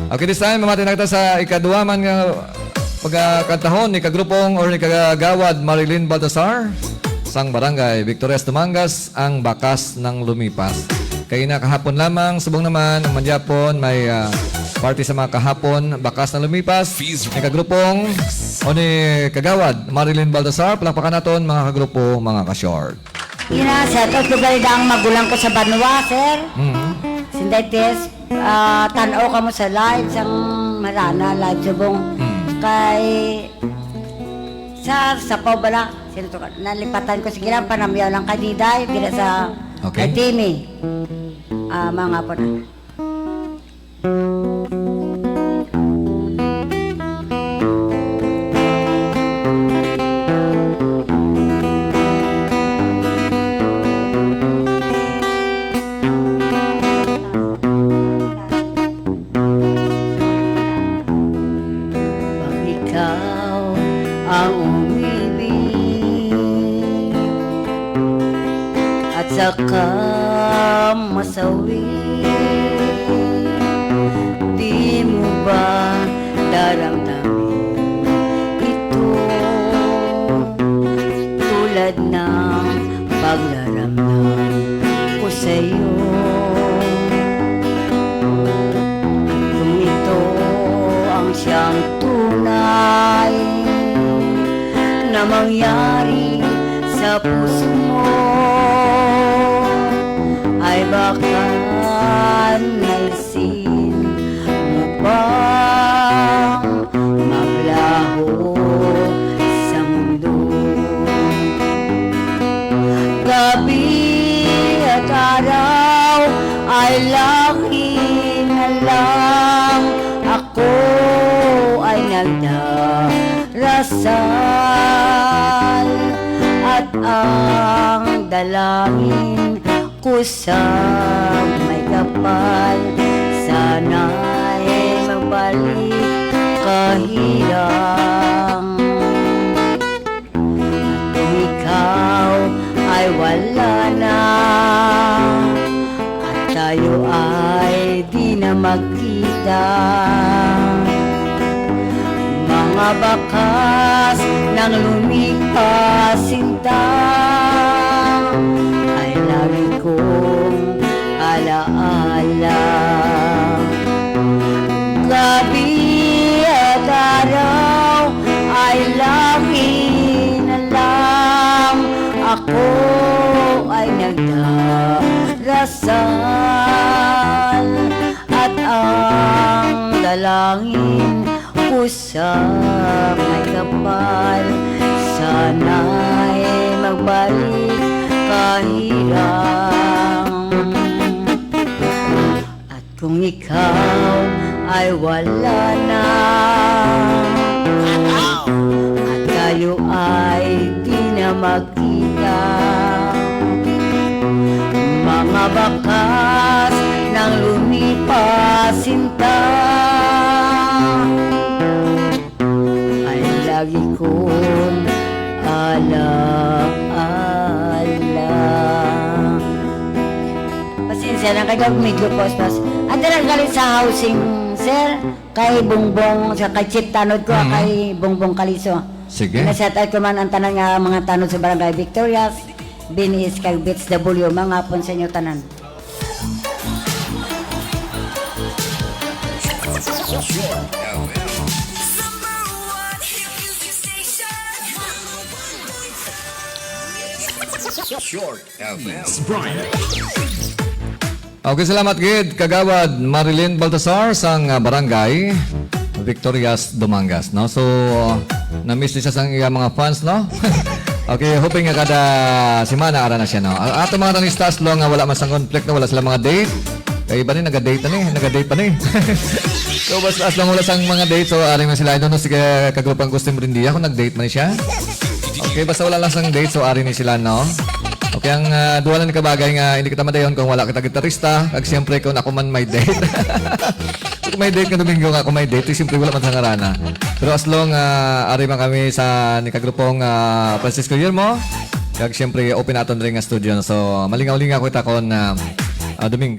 Okay, this time, mamati na kita sa ikaduwa man nga pagkakantahon ni kagrupong or ni kagawad Marilyn Baltasar sang barangay Victorias Dumangas ang bakas ng lumipas. Kaya na kahapon lamang, subong naman, ang Manjapon, may party sa mga kahapon, bakas ng lumipas. Ni kagrupong o ni kagawad Marilyn Baltasar, palakpakan naton mga kagrupo, mga ka-short. Set out ko ang magulang ko sa Banwa, sir. Sinday test, tanaw ka mo sa live, sang marana, live subong. Kay, sa Paubala, nalipatan ko sa gilang, panamyaw lang kadiday, gila sa Okay. Timi. Mga po na. Ang umibig at saka masawi, di mo ba daramdamin ito tulad ng paglaramdam ko sa'yo? At kung ito ang siyang tunay na mangyari sa puso mo, ay baka naisin mo bang maglaho sa mundo? Gabi at araw ay lagi na lang ako ay nagdarasal at ang dalangin ko sa may kapal, sana'y magbalik kahirang. At kung ikaw ay wala na at tayo ay di na magkita, mga bakas ng lumipas sinta ay lagi kong alaala. Gabi at araw ay lagi na lang ako ay nagdarasal at ang dalangin ko sa may kapal, sana'y magbalik kahirang. At kung ikaw ay wala na at kayo ay di na magkita, mga bakas ng lumipas sinta ay lagi kong alaala. Pasensya lang kayo, medyo pospas. At lang galit sa housing, sir, kay Bongbong, kay Chip Tanod ko, kay Bongbong Kaliso. Sige. Naset out ko man ang tanan nga mga tanod sa Barangay Victorias, Binis, kay Bits W, mga pon sa inyo tanan. Short FM. Okay, salamat gid kagawad Marilyn Baltasar sang barangay Victorias Dumangas, no? So na-miss siya sang iya mga fans, no? Okay, hoping nga kada semana ara na siya, no? Ato mga ranistas lo nga wala masang conflict, no? Wala sila mga date. Kay iba ni naga-date pa ni. So basta as lang wala sang mga date, so aring na sila no sige kagrupang Gustin Brindia kung nag-date man siya. Okay, basta wala lang sang date, so aring ni sila, no? Okay, ang duwalan ni kabagay nga hindi kita madayon kung wala kita gitarista, kag siyempre kung ako man may date. Kung may date ka Domingo nga, kung may date, siyempre wala man sa ngarana. Pero as long ari man kami sa ni kagrupong Francisco Guillermo, kag siyempre open aton ring nga studio. So malingaw-lingaw ko ita kon Domingo.